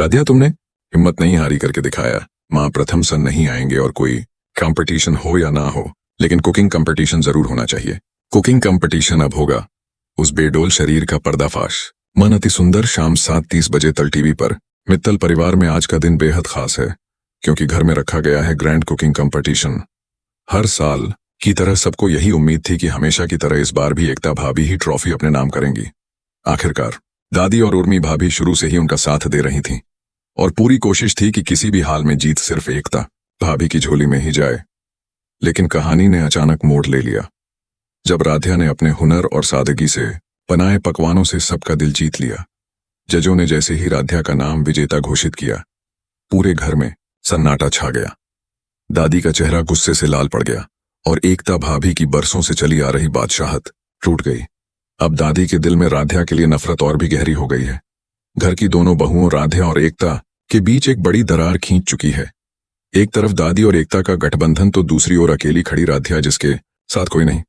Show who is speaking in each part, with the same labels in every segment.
Speaker 1: राधिया, तुमने हिम्मत नहीं हारी करके दिखाया। माँ प्रथम सन नहीं आएंगे और कोई कंपटीशन हो या ना हो, लेकिन कुकिंग कंपटीशन जरूर होना चाहिए। कुकिंग कंपटीशन अब होगा। उस बेडोल शरीर का पर्दाफाश। मन अति सुंदर। शाम 7:30 बजे तल टीवी पर। मित्तल परिवार में आज का दिन बेहद खास है, क्योंकि घर में रखा गया है ग्रैंड कुकिंग कंपटीशन। हर साल की तरह सबको यही उम्मीद थी कि हमेशा की तरह इस बार भी एकता भाभी ही ट्रॉफी अपने नाम करेंगी। आखिरकार दादी और उर्मी भाभी शुरू से ही उनका साथ दे रही थीं, और पूरी कोशिश थी कि किसी भी हाल में जीत सिर्फ एकता भाभी की झोली में ही जाए। लेकिन कहानी ने अचानक मोड़ ले लिया, जब राधिया ने अपने हुनर और सादगी से बनाए पकवानों से सबका दिल जीत लिया। जजों ने जैसे ही राधिया का नाम विजेता घोषित किया, पूरे घर में सन्नाटा छा गया। दादी का चेहरा गुस्से से लाल पड़ गया, और एकता भाभी की बरसों से चली आ रही बादशाहत टूट गई। अब दादी के दिल में राधिया के लिए नफरत और भी गहरी हो गई है। घर की दोनों बहुओं राधिया और एकता के बीच एक बड़ी दरार खींच चुकी है। एक तरफ दादी और एकता का गठबंधन, तो दूसरी ओर अकेली खड़ी राधिया, जिसके साथ कोई नहीं।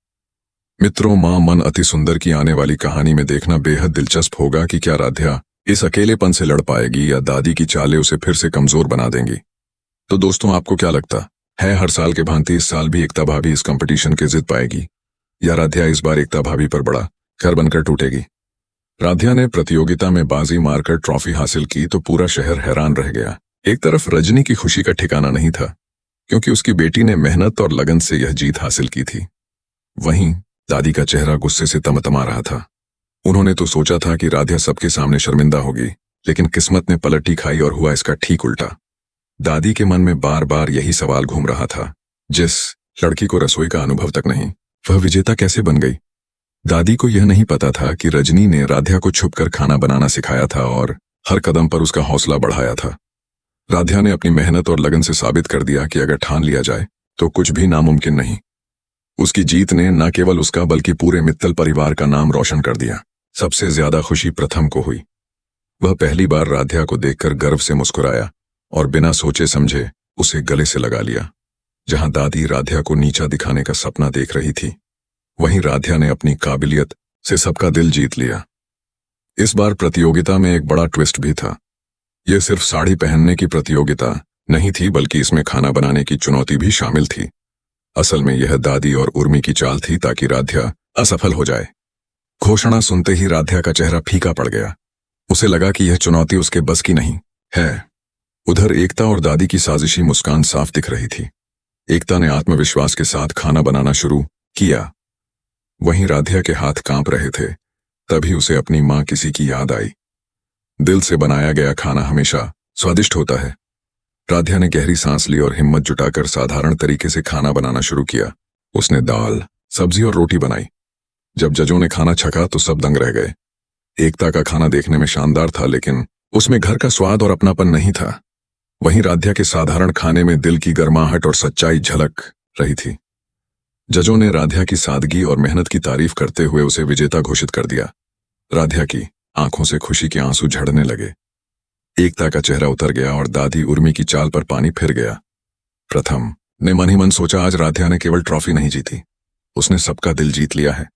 Speaker 1: मित्रों, मां मन अति सुंदर की आने वाली कहानी में देखना बेहद दिलचस्प होगा कि क्या राधिया इस अकेलेपन से लड़ पाएगी या दादी की चालें उसे फिर से कमजोर बना देंगी। तो दोस्तों, आपको क्या लगता है, हर साल के भांति इस साल भी एकता भाभी इस कंपटीशन के जिद पाएगी, या राधिया इस बार एकता भाभी पर बड़ा घर बनकर टूटेगी? राधिया ने प्रतियोगिता में बाजी मारकर ट्रॉफी हासिल की तो पूरा शहर हैरान रह गया। एक तरफ रजनी की खुशी का ठिकाना नहीं था, क्योंकि उसकी बेटी ने मेहनत और लगन से यह जीत हासिल की थी। वहीं दादी का चेहरा गुस्से से तमतमा रहा था। उन्होंने तो सोचा था कि राधिया सबके सामने शर्मिंदा होगी, लेकिन किस्मत ने पलटी खाई और हुआ इसका ठीक उल्टा। दादी के मन में बार बार यही सवाल घूम रहा था, जिस लड़की को रसोई का अनुभव तक नहीं, वह विजेता कैसे बन गई? दादी को यह नहीं पता था कि रजनी ने राधिया को छुपकर खाना बनाना सिखाया था और हर कदम पर उसका हौसला बढ़ाया था। राधिया ने अपनी मेहनत और लगन से साबित कर दिया कि अगर ठान लिया जाए तो कुछ भी नामुमकिन नहीं। उसकी जीत ने न केवल उसका बल्कि पूरे मित्तल परिवार का नाम रोशन कर दिया। सबसे ज्यादा खुशी प्रथम को हुई। वह पहली बार राधिया को देखकर गर्व से मुस्कुराया और बिना सोचे समझे उसे गले से लगा लिया। जहां दादी राधिया को नीचा दिखाने का सपना देख रही थी, वहीं राधिया ने अपनी काबिलियत से सबका दिल जीत लिया। इस बार प्रतियोगिता में एक बड़ा ट्विस्ट भी था। यह सिर्फ साड़ी पहनने की प्रतियोगिता नहीं थी, बल्कि इसमें खाना बनाने की चुनौती भी शामिल थी। असल में यह दादी और उर्मी की चाल थी ताकि राधिया असफल हो जाए। घोषणा सुनते ही राधिया का चेहरा फीका पड़ गया। उसे लगा कि यह चुनौती उसके बस की नहीं है। उधर एकता और दादी की साजिशी मुस्कान साफ दिख रही थी। एकता ने आत्मविश्वास के साथ खाना बनाना शुरू किया, वहीं राधिया के हाथ कांप रहे थे। तभी उसे अपनी मां किसी की याद आई। दिल से बनाया गया खाना हमेशा स्वादिष्ट होता है। राधिया ने गहरी सांस ली और हिम्मत जुटाकर साधारण तरीके से खाना बनाना शुरू किया। उसने दाल, सब्जी और रोटी बनाई। जब जजों ने खाना छका तो सब दंग रह गए। एकता का खाना देखने में शानदार था, लेकिन उसमें घर का स्वाद और अपनापन नहीं था। वहीं राधिया के साधारण खाने में दिल की गर्माहट और सच्चाई झलक रही थी। जजों ने राधिया की सादगी और मेहनत की तारीफ करते हुए उसे विजेता घोषित कर दिया। राधिया की आंखों से खुशी के आंसू झड़ने लगे। एकता का चेहरा उतर गया और दादी उर्मी की चाल पर पानी फिर गया। प्रथम ने मन ही मन सोचा, आज राधिया ने केवल ट्रॉफी नहीं जीती, उसने सबका दिल जीत लिया है।